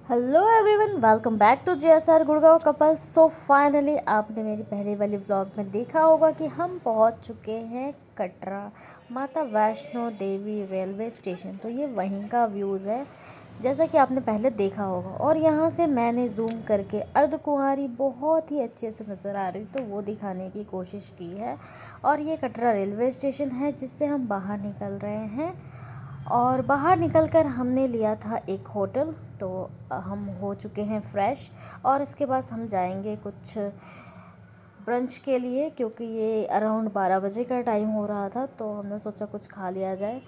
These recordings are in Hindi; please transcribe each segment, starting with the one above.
Hello everyone, welcome back to JSR Gurgaon couple. So finally आपने मेरी पहले वाली व्लॉग में देखा होगा कि हम पहुंच चुके हैं कटरा माता वैष्णो देवी रेलवे स्टेशन। तो ये वहीं का व्यूज़ है जैसा कि आपने पहले देखा होगा, और यहाँ से मैंने जूम करके अर्धकुंवारी बहुत ही अच्छे से नज़र आ रही तो वो दिखाने की कोशिश की है। और ये कटरा रेलवे स्टेशन है जिससे हम बाहर निकल रहे हैं, और बाहर निकलकर हमने लिया था एक होटल। तो हम हो चुके हैं फ्रेश, और इसके बाद हम जाएंगे कुछ ब्रंच के लिए, क्योंकि ये अराउंड 12 बजे का टाइम हो रहा था तो हमने सोचा कुछ खा लिया जाए।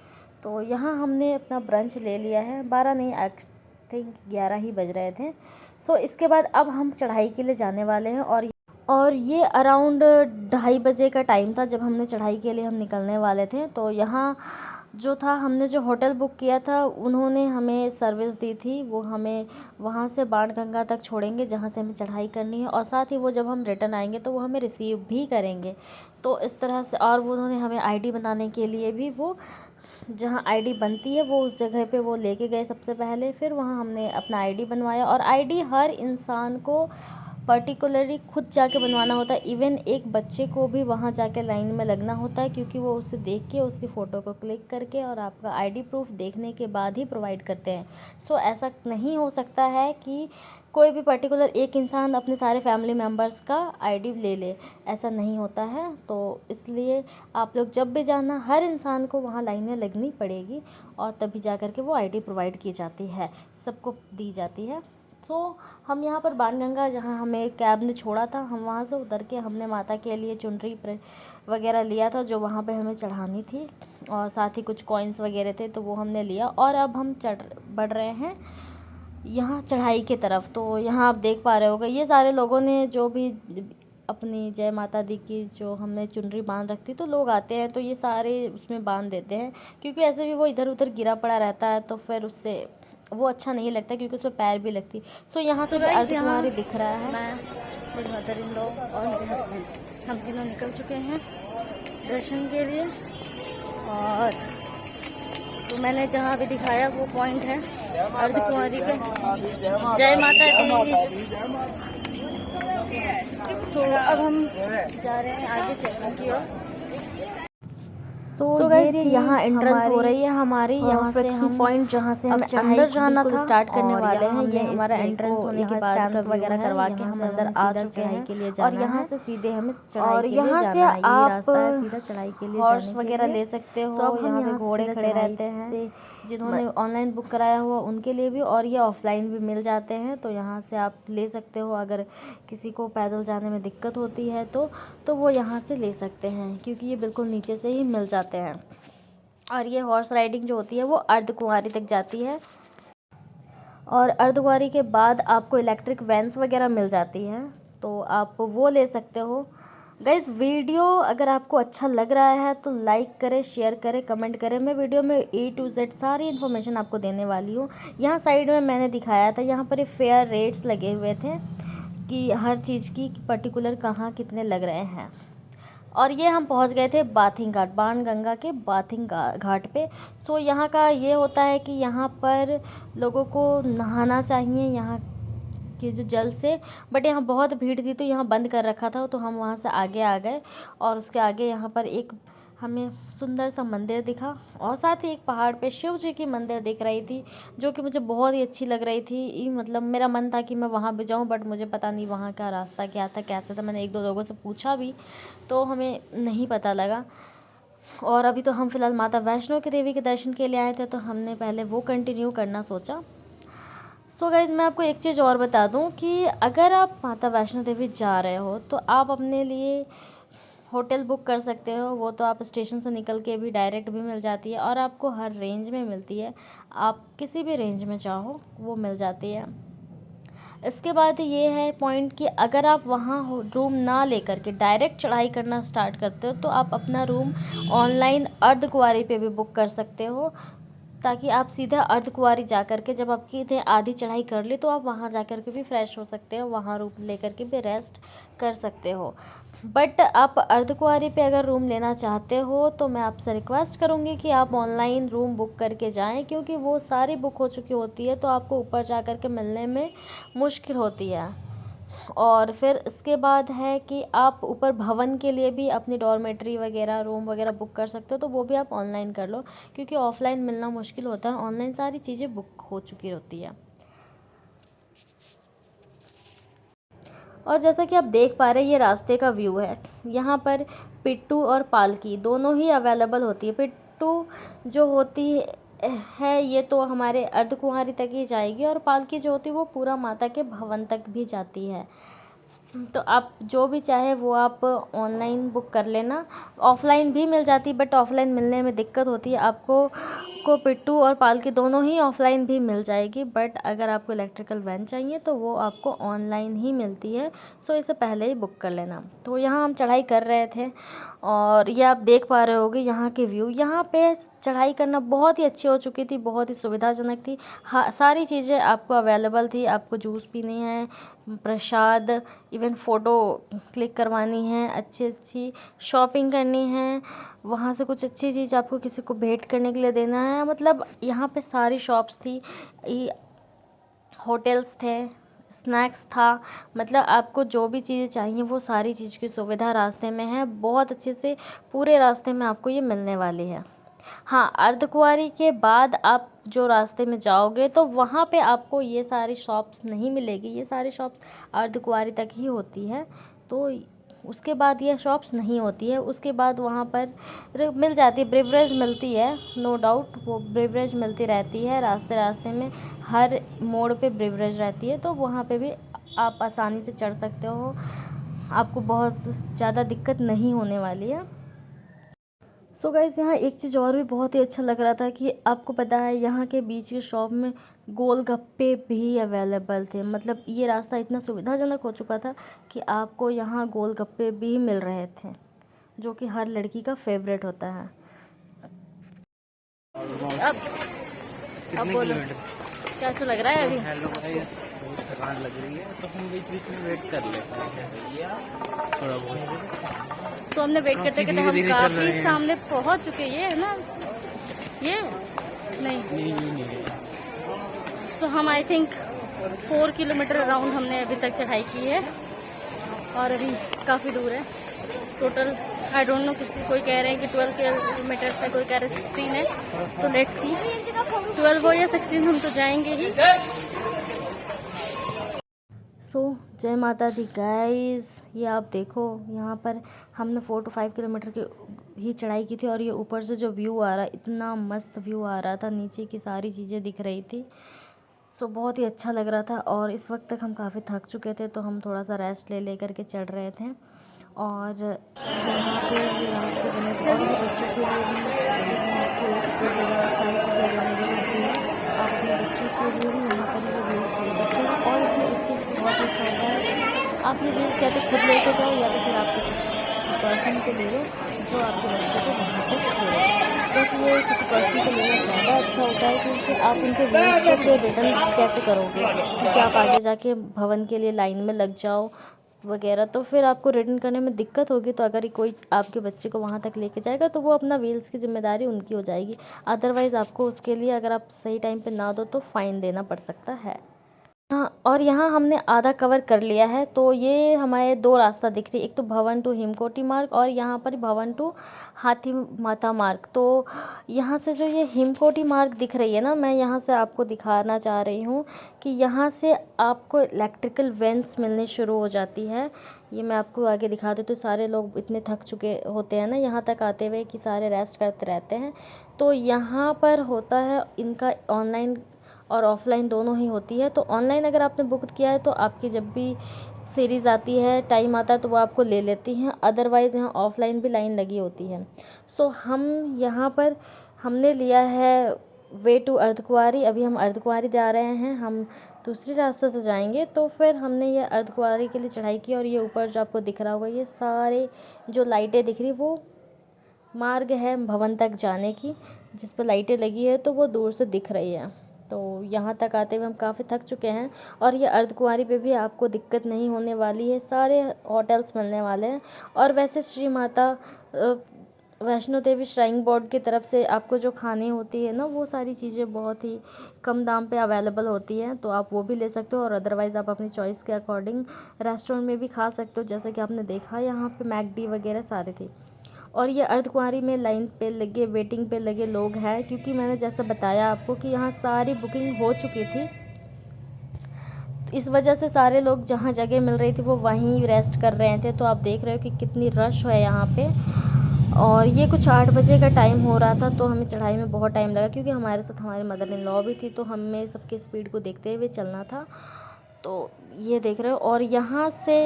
तो यहाँ हमने अपना ब्रंच ले लिया है। 12 नहीं, आई थिंक 11 ही बज रहे थे। सो इसके बाद अब हम चढ़ाई के लिए जाने वाले हैं, और ये अराउंड 2:30 बजे का टाइम था जब हमने चढ़ाई के लिए हम निकलने वाले थे। तो यहाँ जो था, हमने जो होटल बुक किया था उन्होंने हमें सर्विस दी थी। वो हमें वहाँ से बाणगंगा तक छोड़ेंगे जहाँ से हमें चढ़ाई करनी है, और साथ ही वो जब हम रिटर्न आएंगे तो वो हमें रिसीव भी करेंगे। तो इस तरह से, और वो उन्होंने हमें आईडी बनाने के लिए भी, वो जहाँ आईडी बनती है वो उस जगह पे वो लेके गए सबसे पहले। फिर वहाँ हमने अपना आईडी बनवाया, और आईडी हर इंसान को पर्टिकुलरली खुद जाके बनवाना होता है। इवन एक बच्चे को भी वहाँ जाके लाइन में लगना होता है, क्योंकि वो उसे देख के उसकी फ़ोटो को क्लिक करके और आपका आईडी प्रूफ देखने के बाद ही प्रोवाइड करते हैं। सो ऐसा नहीं हो सकता है कि कोई भी पर्टिकुलर एक इंसान अपने सारे फैमिली मेम्बर्स का आईडी ले ले, ऐसा नहीं होता है। तो इसलिए आप लोग जब भी जाना, हर इंसान को वहाँ लाइन में लगनी पड़ेगी, और तभी जा कर के वो आईडी प्रोवाइड की जाती है, सबको दी जाती है। सो हम यहाँ पर बाणगंगा, जहाँ हमें कैब ने छोड़ा था, हम वहाँ से उतर के हमने माता के लिए चुनरी वगैरह लिया था जो वहाँ पे हमें चढ़ानी थी, और साथ ही कुछ कॉइन्स वगैरह थे तो वो हमने लिया। और अब हम बढ़ रहे हैं यहाँ चढ़ाई की तरफ। तो यहाँ आप देख पा रहे होगे, ये सारे लोगों ने जो भी अपनी जय माता दी की जो हमने चुनरी बांध रखती, तो लोग आते हैं तो ये सारे उसमें बांध देते हैं, क्योंकि ऐसे भी वो इधर उधर गिरा पड़ा रहता है तो फिर उससे वो अच्छा नहीं लगता, क्योंकि उसमें पैर भी लगती। सो यहाँ से अर्धकुंवारी दिख रहा है। मैं, मेरी मदर इन लॉ और मेरे हस्बैंड, हम तीनों निकल चुके हैं दर्शन के लिए। और तो मैंने जहाँ भी दिखाया वो पॉइंट है अर्धकुंवारी का। जय माता दी। सो अब हम जा रहे हैं आगे चलने की ओर। तो ये यहाँ एंट्रेंस हो रही है हमारी, यहाँ से हम पॉइंट जहाँ से हम अंदर जाना था स्टार्ट करने वाले हैं। ये हमारा एंट्रेंस होने के बाद वगैरह करवा के हम अंदर आ चुके हैं के लिए, और यहाँ से सीधे हमें चढ़ाई के लिए जाना है। यही रास्ता है सीधा चढ़ाई के लिए, हॉर्स वगैरह ले सकते हो। सब यहाँ पे घोड़े खड़े रहते हैं, जिन्होंने ऑनलाइन बुक कराया हुआ उनके लिए भी, और ये ऑफलाइन भी मिल जाते हैं। तो यहाँ से आप ले सकते हो, अगर किसी को पैदल जाने में दिक्कत होती है तो वो यहाँ से ले सकते हैं, क्योंकि ये बिल्कुल नीचे से ही मिल जाते हैं। और ये हॉर्स राइडिंग जो होती है वो अर्धकुंवारी तक जाती है, और अर्धकुंवारी के बाद आपको इलेक्ट्रिक वैन्स वगैरह मिल जाती हैं, तो आप वो ले सकते हो। गाइज़, वीडियो अगर आपको अच्छा लग रहा है तो लाइक करें, शेयर करें, कमेंट करें। मैं वीडियो में A to Z सारी इन्फॉर्मेशन आपको देने वाली हूँ। यहाँ साइड में मैंने दिखाया था, यहाँ पर ये फेयर रेट्स लगे हुए थे कि हर चीज़ की पर्टिकुलर कहाँ कितने लग रहे हैं। और ये हम पहुंच गए थे बाथिंग घाट, बाणगंगा के बाथिंग घाट पे। सो यहाँ का ये होता है कि यहाँ पर लोगों को नहाना चाहिए यहाँ के जो जल से, बट यहाँ बहुत भीड़ थी तो यहाँ बंद कर रखा था, तो हम वहाँ से आगे आ गए। और उसके आगे यहाँ पर एक हमें सुंदर सा मंदिर दिखा, और साथ ही एक पहाड़ पे शिव जी की मंदिर दिख रही थी, जो कि मुझे बहुत ही अच्छी लग रही थी। मतलब मेरा मन था कि मैं वहाँ भी जाऊँ, बट मुझे पता नहीं वहाँ का रास्ता क्या था, कैसा था। मैंने 1-2 लोगों से पूछा भी तो हमें नहीं पता लगा। और अभी तो हम फ़िलहाल माता वैष्णो की देवी के दर्शन के लिए आए थे, तो हमने पहले वो कंटिन्यू करना सोचा। सो गाइज़, मैं आपको एक चीज़ और बता दूं कि अगर आप माता वैष्णो देवी जा रहे हो तो आप अपने लिए होटल बुक कर सकते हो। वो तो आप स्टेशन से निकल के भी डायरेक्ट भी मिल जाती है, और आपको हर रेंज में मिलती है। आप किसी भी रेंज में चाहो वो मिल जाती है। इसके बाद ये है पॉइंट कि अगर आप वहाँ रूम ना लेकर के डायरेक्ट चढ़ाई करना स्टार्ट करते हो, तो आप अपना रूम ऑनलाइन अर्धकुंवारी पे भी बुक कर सकते हो, ताकि आप सीधा अर्धकुंवारी जा कर के, जब आपकी इतने आधी चढ़ाई कर ली, तो आप वहाँ जा कर के भी फ्रेश हो सकते हो, वहाँ रूम लेकर के भी रेस्ट कर सकते हो। बट आप अर्धकुंवारी पे अगर रूम लेना चाहते हो तो मैं आपसे रिक्वेस्ट करूँगी कि आप ऑनलाइन रूम बुक करके जाएं, क्योंकि वो सारी बुक हो चुकी होती है तो आपको ऊपर जा कर के मिलने में मुश्किल होती है। और फिर इसके बाद है कि आप ऊपर भवन के लिए भी अपनी डॉर्मेट्री वगैरह रूम वगैरह बुक कर सकते हो, तो वो भी आप ऑनलाइन कर लो, क्योंकि ऑफ़लाइन मिलना मुश्किल होता है, ऑनलाइन सारी चीज़ें बुक हो चुकी होती है। और जैसा कि आप देख पा रहे हैं, ये रास्ते का व्यू है। यहाँ पर पिट्ठू और पालकी दोनों ही अवेलेबल होती है। पिट्ठू जो होती है ये तो हमारे अर्धकुंवारी तक ही जाएगी, और पालकी जो होती है वो पूरा माता के भवन तक भी जाती है। तो आप जो भी चाहे वो आप ऑनलाइन बुक कर लेना। ऑफ़लाइन भी मिल जाती, बट ऑफ़लाइन मिलने में दिक्कत होती है। आपको पिट्ठू और पालकी दोनों ही ऑफ़लाइन भी मिल जाएगी, बट अगर आपको इलेक्ट्रिकल वैन चाहिए तो वो आपको ऑनलाइन ही मिलती है। सो इसे पहले ही बुक कर लेना। तो यहाँ हम चढ़ाई कर रहे थे, और ये आप देख पा रहे होगे यहाँ के व्यू। यहाँ पे चढ़ाई करना बहुत ही अच्छी हो चुकी थी, बहुत ही सुविधाजनक थी। हाँ, सारी चीज़ें आपको अवेलेबल थी। आपको जूस पीनी है, प्रसाद, इवन फ़ोटो क्लिक करवानी है, अच्छी अच्छी शॉपिंग करनी है, वहाँ से कुछ अच्छी चीज़ आपको किसी को भेंट करने के लिए देना है। मतलब यहाँ पे सारी शॉप्स थी, होटल्स थे, स्नैक्स था। मतलब आपको जो भी चीज़ें चाहिए वो सारी चीज़ की सुविधा रास्ते में है। बहुत अच्छे से पूरे रास्ते में आपको ये मिलने वाली है। हाँ, अर्धकुंवारी के बाद आप जो रास्ते में जाओगे तो वहाँ पे आपको ये सारी शॉप्स नहीं मिलेगी। ये सारी शॉप्स अर्धकुंवारी तक ही होती है, तो उसके बाद ये शॉप्स नहीं होती है। उसके बाद वहाँ पर मिल जाती है, ब्रिवरेज मिलती है, नो डाउट वो ब्रिवरेज मिलती रहती है रास्ते रास्ते में। हर मोड़ पे ब्रिवरेज रहती है, तो वहाँ पे भी आप आसानी से चढ़ सकते हो। आपको बहुत ज़्यादा दिक्कत नहीं होने वाली है। सो गाइस, यहाँ एक चीज़ और भी बहुत ही अच्छा लग रहा था कि आपको पता है यहाँ के बीच के शॉप में गोलगप्पे भी अवेलेबल थे। मतलब ये रास्ता इतना सुविधाजनक हो चुका था कि आपको यहाँ गोलगप्पे भी मिल रहे थे, जो कि हर लड़की का फेवरेट होता है। अब बोलो, कैसा लग रहा है अभी? हेलो गाइस, बहुत थकान लग रही है तो हम बीच बीच में वेट कर लेते हैं थोड़ा बहुत। तो हमने वेट करते करते हम काफ़ी सामने पहुँच चुके हैं। ये है ना, ये नहीं। तो हम आई थिंक 4 किलोमीटर अराउंड हमने अभी तक चढ़ाई की है, और अभी काफ़ी दूर है। टोटल आई डोंट नो, कोई कह रहे हैं कि 12 किलोमीटर है, कोई कह रहे हैं 16 है। तो लेट्स सी 12 हो या 16, हम तो जाएंगे ही। सो जय माता दी गाइस, ये आप देखो यहाँ पर हमने 4 to 5 किलोमीटर की ही चढ़ाई की थी, और ये ऊपर से जो व्यू आ रहा, इतना मस्त व्यू आ रहा था, नीचे की सारी चीज़ें दिख रही थी। सो बहुत ही अच्छा लग रहा था। और इस वक्त तक हम काफ़ी थक चुके थे, तो हम थोड़ा सा रेस्ट ले कर के चढ़ रहे थे। और यहाँ पे रास्ते बने थे, और भी बच्चों के लिए भी फ्रूट्स वगैरह सारी चीज़ें अवेलेबल होती है। आप अपने बच्चों के लिए भी यहाँ पर ये व्हील्स ले सकते हो। और इसमें एक चीज़ बहुत अच्छा होता है, आप ये व्हील्स या तो खुद लेके जाओ, या तो फिर आप किसी पर्सन को ले लो जो आपके बच्चे को वहाँ पर छोड़े। बट ये किसी पर्सन को लेना ज़्यादा अच्छा होता है, क्योंकि आप उनके व्हील्स को फिर रिटर्न कैसे करोगे, क्योंकि आप आगे जाके भवन के लिए लाइन में लग जाओ वगैरह, तो फिर आपको रिटर्न करने में दिक्कत होगी। तो अगर कोई आपके बच्चे को वहाँ तक लेके जाएगा तो वो अपना व्हील्स की ज़िम्मेदारी उनकी हो जाएगी। अदरवाइज़ आपको उसके लिए, अगर आप सही टाइम पे ना दो तो फ़ाइन देना पड़ सकता है। हाँ, और यहाँ हमने आधा कवर कर लिया है। तो ये हमारे 2 रास्ता दिख रही है, एक तो भवन टू हिमकोटी मार्ग, और यहाँ पर भवन टू हाथी माता मार्ग। तो यहाँ से जो ये हिमकोटी मार्ग दिख रही है ना, मैं यहाँ से आपको दिखाना चाह रही हूँ कि यहाँ से आपको इलेक्ट्रिकल वैन्स मिलनी शुरू हो जाती है। ये मैं आपको आगे दिखा देती हूँ। सारे लोग इतने थक चुके होते हैं ना यहाँ तक आते हुए, कि सारे रेस्ट करते रहते हैं। तो यहाँ पर होता है इनका ऑनलाइन और ऑफ़लाइन दोनों ही होती है। तो ऑनलाइन अगर आपने बुक किया है तो आपकी जब भी सीरीज़ आती है, टाइम आता है, तो वो आपको ले लेती हैं। अदरवाइज़ यहाँ ऑफ़लाइन भी लाइन लगी होती है। सो हम यहाँ पर हमने लिया है वे टू अर्धकुंवारी। अभी हम अर्धकुंवारी जा रहे हैं, हम दूसरे रास्ते से जाएंगे। तो फिर हमने ये अर्धकुंवारी के लिए चढ़ाई की, और ये ऊपर जो आपको दिख रहा होगा, ये सारे जो लाइटें दिख रही, वो मार्ग है भवन तक जाने की, जिस पर लाइटें लगी है, तो वो दूर से दिख रही है। तो यहाँ तक आते हुए हम काफ़ी थक चुके हैं। और ये अर्धकुंवारी पे भी आपको दिक्कत नहीं होने वाली है, सारे होटल्स मिलने वाले हैं। और वैसे श्री माता वैष्णो देवी श्राइन बोर्ड की तरफ से आपको जो खाने होती है ना, वो सारी चीज़ें बहुत ही कम दाम पे अवेलेबल होती हैं, तो आप वो भी ले सकते हो। और अदरवाइज़ आप अपनी चॉइस के अकॉर्डिंग रेस्टोरेंट में भी खा सकते हो, जैसे कि आपने देखा यहाँ पे मैकडी वगैरह सारे थे। और ये अर्धकुंवारी में लाइन पे लगे, वेटिंग पे लगे लोग हैं, क्योंकि मैंने जैसा बताया आपको कि यहाँ सारी बुकिंग हो चुकी थी। इस वजह से सारे लोग जहाँ जगह मिल रही थी वो वहीं रेस्ट कर रहे थे। तो आप देख रहे हो कि कितनी रश है यहाँ पे। और ये कुछ 8 बजे का टाइम हो रहा था, तो हमें चढ़ाई में बहुत टाइम लगा, क्योंकि हमारे साथ हमारी मदर इन लॉ भी थी, तो हमें सबके स्पीड को देखते हुए चलना था। तो ये देख रहे हो। और यहाँ से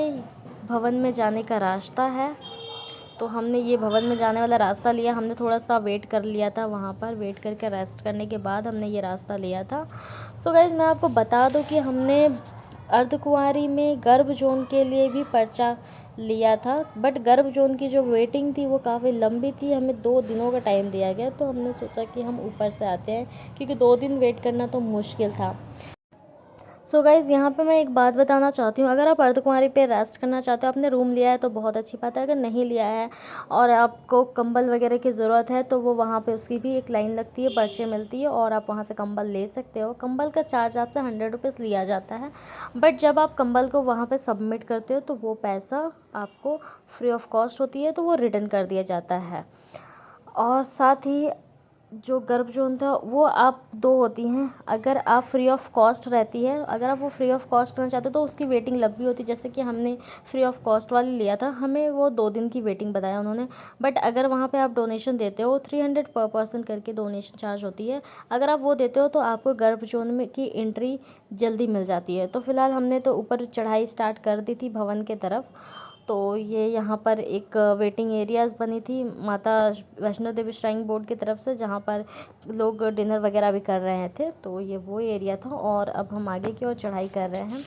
भवन में जाने का रास्ता है, तो हमने ये भवन में जाने वाला रास्ता लिया। हमने थोड़ा सा वेट कर लिया था वहाँ पर, वेट करके रेस्ट करने के बाद हमने ये रास्ता लिया था। सो गाइज़, मैं आपको बता दूँ कि हमने अर्धकुंवारी में गर्भ जोन के लिए भी पर्चा लिया था, बट गर्भ जोन की जो वेटिंग थी वो काफ़ी लंबी थी। हमें 2 दिनों का टाइम दिया गया, तो हमने सोचा कि हम ऊपर से आते हैं, क्योंकि 2 दिन वेट करना तो मुश्किल था। सो गाइज़, यहाँ पे मैं एक बात बताना चाहती हूँ। अगर आप अर्धकुंवारी पे रेस्ट करना चाहते हो, आपने रूम लिया है तो बहुत अच्छी बात है। अगर नहीं लिया है और आपको कंबल वगैरह की ज़रूरत है, तो वो वहाँ पे उसकी भी एक लाइन लगती है, पर्ची मिलती है, और आप वहाँ से कंबल ले सकते हो। कंबल का चार्ज आपसे 100 रुपीज़ लिया जाता है, बट जब आप कंबल को वहाँ पर सबमिट करते हो तो वो पैसा आपको फ्री ऑफ कॉस्ट होती है, तो वो रिटर्न कर दिया जाता है। और साथ ही जो गर्भ जोन था वो आप 2 होती हैं। अगर आप फ्री ऑफ कॉस्ट रहती है, अगर आप वो फ्री ऑफ कॉस्ट करना चाहते हो तो उसकी वेटिंग लंबी होती है। जैसे कि हमने फ्री ऑफ कॉस्ट वाली लिया था, हमें वो 2 दिन की वेटिंग बताया उन्होंने। बट अगर वहाँ पे आप डोनेशन देते हो, 300 पर पर्सन करके डोनेशन चार्ज होती है। अगर आप वो देते हो तो आपको गर्भ जोन में की एंट्री जल्दी मिल जाती है। तो फ़िलहाल हमने तो ऊपर चढ़ाई स्टार्ट कर दी थी भवन के तरफ। तो ये यहाँ पर एक वेटिंग एरियाज़ बनी थी माता वैष्णो देवी श्राइन बोर्ड की तरफ से, जहाँ पर लोग डिनर वगैरह भी कर रहे थे। तो ये वो एरिया था, और अब हम आगे की ओर चढ़ाई कर रहे हैं।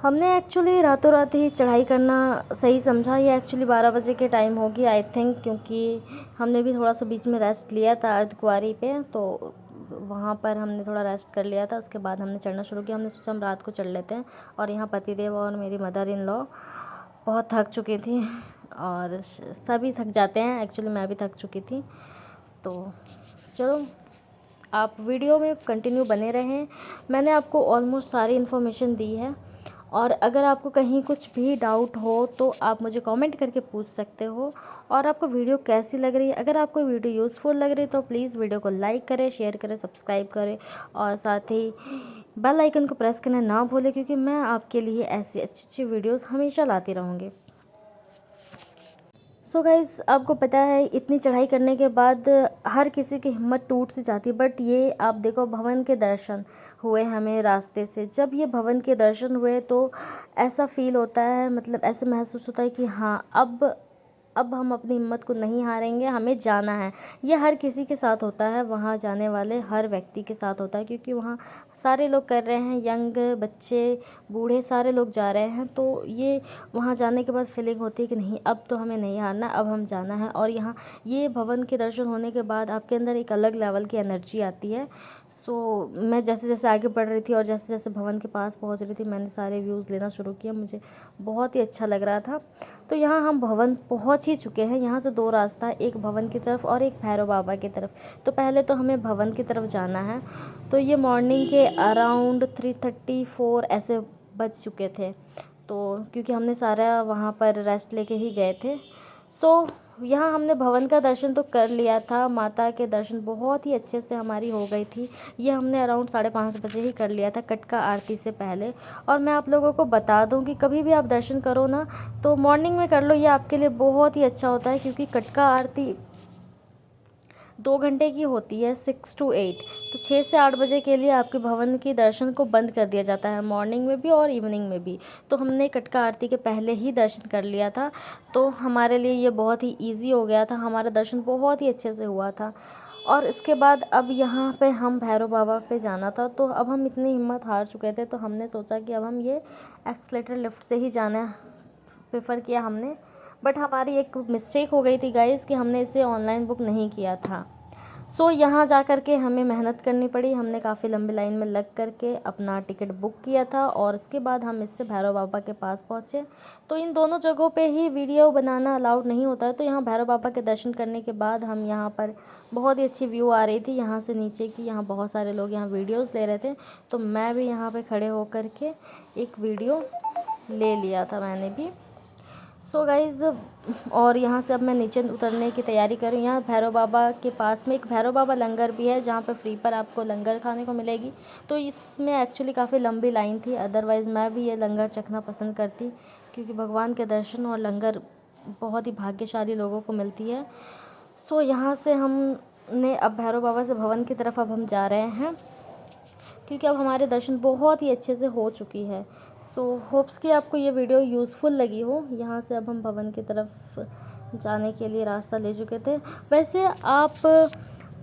हमने एक्चुअली रातों रात ही चढ़ाई करना सही समझा। ये एक्चुअली 12 बजे के टाइम होगी आई थिंक, क्योंकि हमने भी थोड़ा सा बीच में रेस्ट लिया था अर्धकुंवारी पे, तो वहाँ पर हमने थोड़ा रेस्ट कर लिया था। उसके बाद हमने चढ़ना शुरू किया। हमने सोचा हम रात को चढ़ लेते हैं। और यहाँ पतिदेव और मेरी मदर इन लॉ बहुत थक चुकी थी, और सभी थक जाते हैं, एक्चुअली मैं भी थक चुकी थी। तो चलो, आप वीडियो में कंटिन्यू बने रहें। मैंने आपको ऑलमोस्ट सारी इन्फॉर्मेशन दी है, और अगर आपको कहीं कुछ भी डाउट हो तो आप मुझे कमेंट करके पूछ सकते हो। और आपको वीडियो कैसी लग रही है, अगर आपको वीडियो यूज़फुल लग रही है तो प्लीज़ वीडियो को लाइक करें, शेयर करें, सब्सक्राइब करें, और साथ ही बेल आइकन को प्रेस करना ना भूलें, क्योंकि मैं आपके लिए ऐसी अच्छी अच्छी वीडियोस हमेशा लाती रहूँगी। सो गाइज़, आपको पता है इतनी चढ़ाई करने के बाद हर किसी की हिम्मत टूट सी जाती है, बट ये आप देखो, भवन के दर्शन हुए हमें रास्ते से। जब ये भवन के दर्शन हुए तो ऐसा फील होता है, मतलब ऐसे महसूस होता है कि हाँ, अब हम अपनी हिम्मत को नहीं हारेंगे, हमें जाना है। ये हर किसी के साथ होता है, वहाँ जाने वाले हर व्यक्ति के साथ होता है, क्योंकि वहाँ सारे लोग कर रहे हैं, यंग बच्चे बूढ़े सारे लोग जा रहे हैं। तो ये वहाँ जाने के बाद फीलिंग होती है कि नहीं, अब तो हमें नहीं हारना, अब हम जाना है। और यहाँ ये भवन के दर्शन होने के बाद आपके अंदर एक अलग लेवल की एनर्जी आती है। सो मैं जैसे जैसे आगे बढ़ रही थी और जैसे जैसे भवन के पास पहुंच रही थी, मैंने सारे व्यूज़ लेना शुरू किया। मुझे बहुत ही अच्छा लग रहा था। तो यहाँ हम भवन पहुंच ही चुके हैं। यहाँ से 2 रास्ता है, एक भवन की तरफ और एक भैरव बाबा की तरफ। तो पहले तो हमें भवन की तरफ जाना है। तो ये मॉर्निंग के अराउंड 3:34 ऐसे बज चुके थे, तो क्योंकि हमने सारा वहाँ पर रेस्ट लेके ही गए थे। सो यहाँ हमने भवन का दर्शन तो कर लिया था। माता के दर्शन बहुत ही अच्छे से हमारी हो गई थी। ये हमने अराउंड 5:30 बजे ही कर लिया था, कटका आरती से पहले। और मैं आप लोगों को बता दूं कि कभी भी आप दर्शन करो ना, तो मॉर्निंग में कर लो, ये आपके लिए बहुत ही अच्छा होता है, क्योंकि कटका आरती 2 घंटे की होती है, 6 to 8। तो 6 से 8 बजे के लिए आपके भवन के दर्शन को बंद कर दिया जाता है, मॉर्निंग में भी और इवनिंग में भी। तो हमने कटका आरती के पहले ही दर्शन कर लिया था, तो हमारे लिए ये बहुत ही ईजी हो गया था, हमारा दर्शन बहुत ही अच्छे से हुआ था। और इसके बाद अब यहाँ पे हम भैरव बाबा पे जाना था। तो अब हम इतनी हिम्मत हार चुके थे, तो हमने सोचा कि अब हम ये एक्सलेटर लिफ्ट से ही जाना प्रेफर किया हमने। बट हमारी एक मिस्टेक हो गई थी गाइज़, कि हमने इसे ऑनलाइन बुक नहीं किया था। सो यहाँ जा कर के हमें मेहनत करनी पड़ी। हमने काफ़ी लंबी लाइन में लग कर के अपना टिकट बुक किया था और उसके बाद हम इससे भैरव बाबा के पास पहुँचे। तो इन दोनों जगहों पे ही वीडियो बनाना अलाउड नहीं होता है। तो यहाँ भैरव बाबा के दर्शन करने के बाद हम यहाँ पर बहुत ही अच्छी व्यू आ रही थी यहाँ से नीचे की। यहाँ बहुत सारे लोग यहाँ वीडियोज़ ले रहे थे, तो मैं भी यहाँ पर खड़े होकर के एक वीडियो ले लिया था मैंने भी। सो गाइज़, और यहाँ से अब मैं नीचे उतरने की तैयारी कर रही हूँ। यहाँ भैरव बाबा के पास में एक भैरव बाबा लंगर भी है, जहाँ पे फ्री पर आपको लंगर खाने को मिलेगी। तो इसमें एक्चुअली काफ़ी लंबी लाइन थी, अदरवाइज़ मैं भी ये लंगर चखना पसंद करती, क्योंकि भगवान के दर्शन और लंगर बहुत ही भाग्यशाली लोगों को मिलती है। सो यहाँ से हमने अब भैरव बाबा से भवन की तरफ अब हम जा रहे हैं, क्योंकि अब हमारे दर्शन बहुत ही अच्छे से हो चुकी है। सो होप्स कि आपको ये वीडियो यूज़फुल लगी हो। यहाँ से अब हम भवन की तरफ जाने के लिए रास्ता ले चुके थे। वैसे आप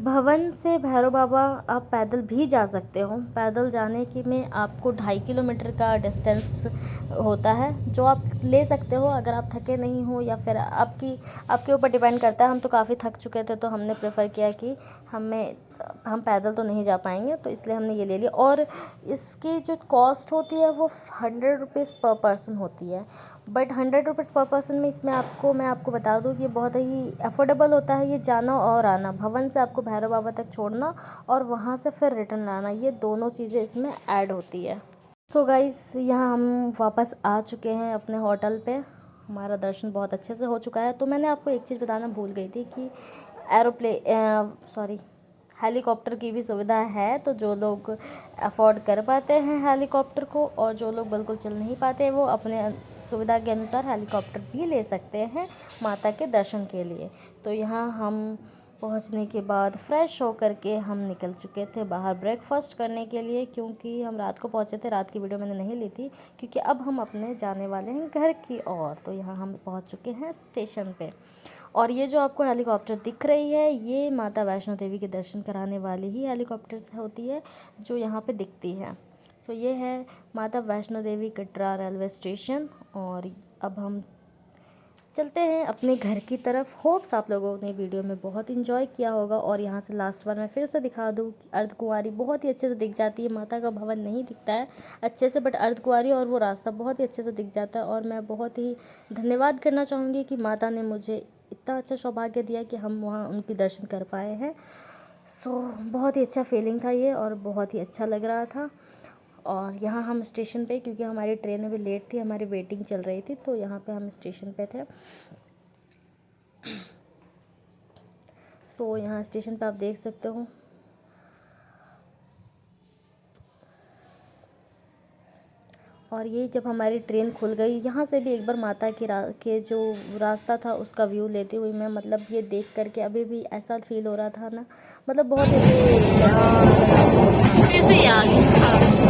भवन से भैरव बाबा आप पैदल भी जा सकते हो। पैदल जाने की में आपको 2.5 किलोमीटर का डिस्टेंस होता है, जो आप ले सकते हो अगर आप थके नहीं हो, या फिर आपके ऊपर डिपेंड करता है। हम तो काफ़ी थक चुके थे, तो हमने प्रेफर किया कि हम पैदल तो नहीं जा पाएंगे, तो इसलिए हमने ये ले लिया। और इसकी जो कॉस्ट होती है वो 100 रुपीज़ पर पर्सन होती है। बट 100 रुपीज़ पर पर्सन में इसमें मैं आपको बता दूं कि ये बहुत ही अफोर्डेबल होता है। ये जाना और आना, भवन से आपको भैरव बाबा तक छोड़ना और वहाँ से फिर रिटर्न लाना, ये दोनों चीज़ें इसमें ऐड होती है। सो गाइस, यहाँ हम वापस आ चुके हैं अपने होटल पे। हमारा दर्शन बहुत अच्छे से हो चुका है। तो मैंने आपको एक चीज़ बताना भूल गई थी कि हेलीकॉप्टर की भी सुविधा है। तो जो लोग अफोर्ड कर पाते हैं हेलीकॉप्टर को, और जो लोग बिल्कुल चल नहीं पाते, वो अपने सुविधा के अनुसार हेलीकॉप्टर भी ले सकते हैं माता के दर्शन के लिए। तो यहाँ हम पहुँचने के बाद फ्रेश होकर के हम निकल चुके थे बाहर ब्रेकफास्ट करने के लिए, क्योंकि हम रात को पहुँचे थे। रात की वीडियो मैंने नहीं ली थी, क्योंकि अब हम अपने जाने वाले हैं घर की ओर। तो यहाँ हम पहुँच चुके हैं स्टेशन पे, और ये जो आपको हेलीकॉप्टर दिख रही है, ये माता वैष्णो देवी के दर्शन कराने वाली ही हेलीकॉप्टर से होती है, जो यहाँ पे दिखती है। तो ये है माता वैष्णो देवी कटरा रेलवे स्टेशन, और अब हम चलते हैं अपने घर की तरफ। होप्स आप लोगों ने वीडियो में बहुत इन्जॉय किया होगा। और यहाँ से लास्ट बार मैं फिर से दिखा दूँ कि अर्धकुंवारी बहुत ही अच्छे से दिख जाती है। माता का भवन नहीं दिखता है अच्छे से, बट अर्धकुंवारी और वो रास्ता बहुत ही अच्छे से दिख जाता है। और मैं बहुत ही धन्यवाद करना चाहूँगी कि माता ने मुझे इतना अच्छा सौभाग्य दिया कि हम वहाँ उनकी दर्शन कर पाए हैं। सो बहुत ही अच्छा फीलिंग था ये, और बहुत ही अच्छा लग रहा था। और यहाँ हम स्टेशन पे, क्योंकि हमारी ट्रेन अभी लेट थी, हमारी वेटिंग चल रही थी, तो यहाँ पे हम स्टेशन पे थे। सो यहाँ स्टेशन पे आप देख सकते हो। और ये जब हमारी ट्रेन खुल गई, यहाँ से भी एक बार माता के जो रास्ता था उसका व्यू लेती हुई मैं, मतलब ये देख करके अभी भी ऐसा फील हो रहा था ना, मतलब बहुत ही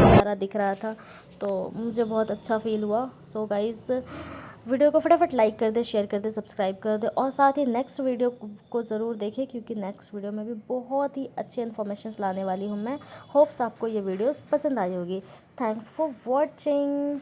नज़ारा दिख रहा था, तो मुझे बहुत अच्छा फील हुआ। सो गाइज़, वीडियो को फटाफट लाइक कर दे, शेयर कर दे, सब्सक्राइब कर दे, और साथ ही नेक्स्ट वीडियो को ज़रूर देखें, क्योंकि नेक्स्ट वीडियो में भी बहुत ही अच्छे इन्फॉर्मेशन लाने वाली हूँ मैं। होप्स आपको ये वीडियोस पसंद आई होगी। Thanks for watching.